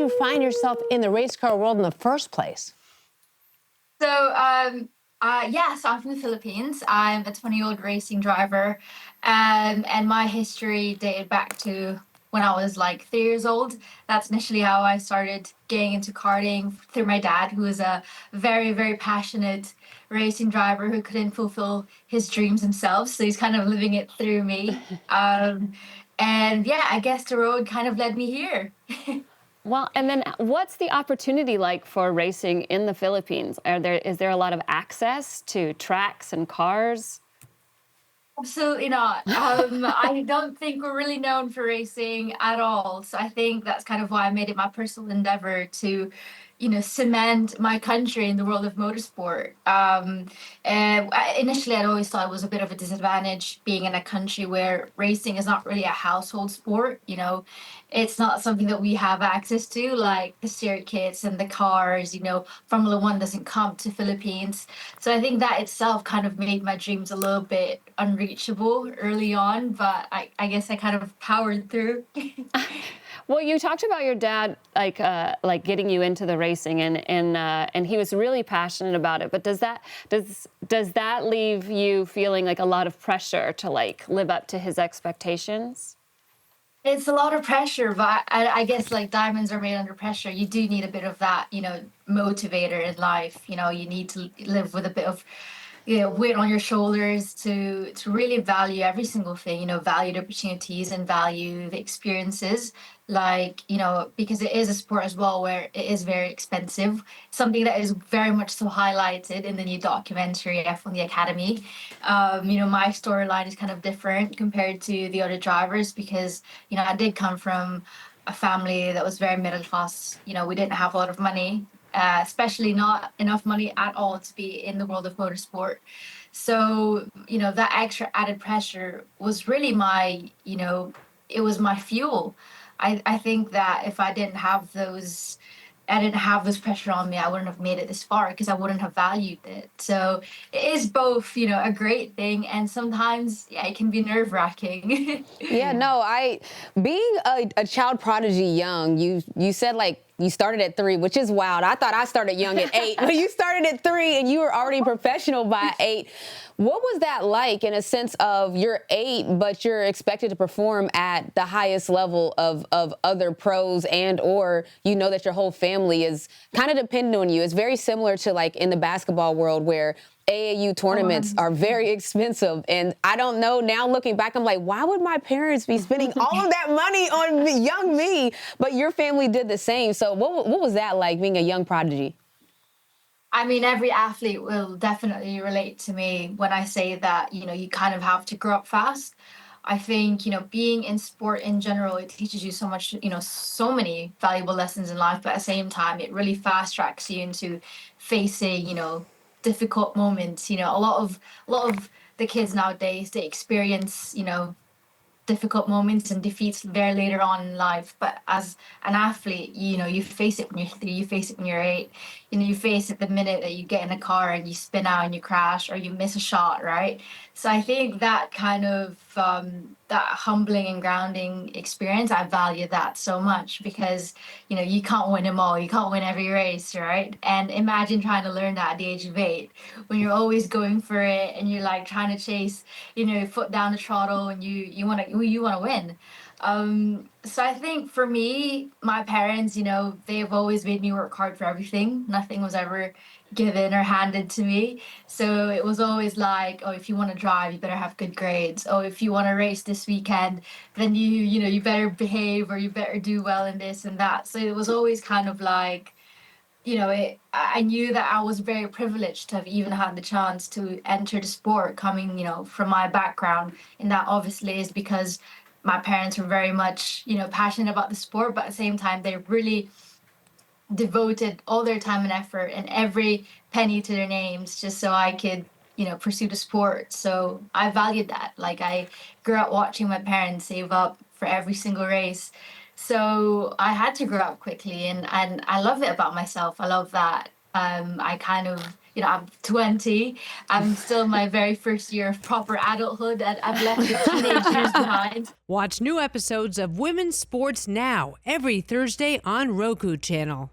you find yourself in the race car world in the first place? So, so I'm from the Philippines. I'm a 20-year-old racing driver, and my history dated back to when I was like 3 years old. That's initially how I started getting into karting through my dad, who was a very, very passionate racing driver who couldn't fulfill his dreams himself. So he's kind of living it through me. And yeah, I guess the road kind of led me here. Well, and then what's the opportunity like for racing in the Philippines? Is there a lot of access to tracks and cars? Absolutely not. I don't think we're really known for racing at all. So I think that's kind of why I made it my personal endeavor to, cement my country in the world of motorsport. And initially, I'd always thought it was a bit of a disadvantage being in a country where racing is not really a household sport. It's not something that we have access to, like the circuits and the cars. Formula One doesn't come to Philippines. So I think that itself kind of made my dreams a little bit unreachable early on, but I guess I kind of powered through. Well, you talked about your dad, like getting you into the racing, and he was really passionate about it. But does that leave you feeling like a lot of pressure to like live up to his expectations? It's a lot of pressure, but I guess like diamonds are made under pressure. You do need a bit of that, motivator in life. You need to live with a bit of, weight on your shoulders to really value every single thing. Value the opportunities and value the experiences. Like, because it is a sport as well where it is very expensive. Something that is very much so highlighted in the new documentary F1 the Academy. My storyline is kind of different compared to the other drivers because, I did come from a family that was very middle class. We didn't have a lot of money, especially not enough money at all to be in the world of motorsport. So, that extra added pressure was really it was my fuel. I think that if I didn't have this pressure on me, I wouldn't have made it this far because I wouldn't have valued it. So it is both, a great thing, and sometimes, yeah, it can be nerve-wracking. Yeah, no, being a child prodigy young, you said like you started at 3, which is wild. I thought I started young at 8, but you started at 3 and you were already professional by 8. What was that like in a sense of you're 8, but you're expected to perform at the highest level of other pros or that your whole family is kind of dependent on you? It's very similar to like in the basketball world where AAU tournaments are very expensive. And I don't know, now looking back, I'm like, why would my parents be spending all of that money on young me? But your family did the same. So what was that like being a young prodigy? I mean, every athlete will definitely relate to me when I say that, you kind of have to grow up fast. I think, being in sport in general, it teaches you so much, so many valuable lessons in life, but at the same time, it really fast tracks you into facing, difficult moments. A lot of the kids nowadays, they experience, difficult moments and defeats very later on in life. But as an athlete, you face it when you're 3, you face it when you're 8. You face it the minute that you get in a car and you spin out and you crash or you miss a shot, right? So I think that kind of that humbling and grounding experience, I value that so much because you can't win them all, you can't win every race, right? And imagine trying to learn that at the age of 8 when you're always going for it and you're like trying to chase, foot down the throttle and you want to win. So I think for me, my parents, they've always made me work hard for everything. Nothing was ever given or handed to me. So it was always like, oh, if you want to drive, you better have good grades. Oh, if you want to race this weekend, then you better behave or you better do well in this and that. So it was always kind of like, I knew that I was very privileged to have even had the chance to enter the sport coming, from my background. And that obviously is because my parents were very much, passionate about the sport, but at the same time, they really devoted all their time and effort and every penny to their names just so I could, pursue the sport. So I valued that. Like I grew up watching my parents save up for every single race. So I had to grow up quickly and I love it about myself. I love that, I kind of, I'm 20. I'm still in my very first year of proper adulthood, and I've left the teenage years behind. Watch new episodes of Women's Sports Now every Thursday on Roku channel.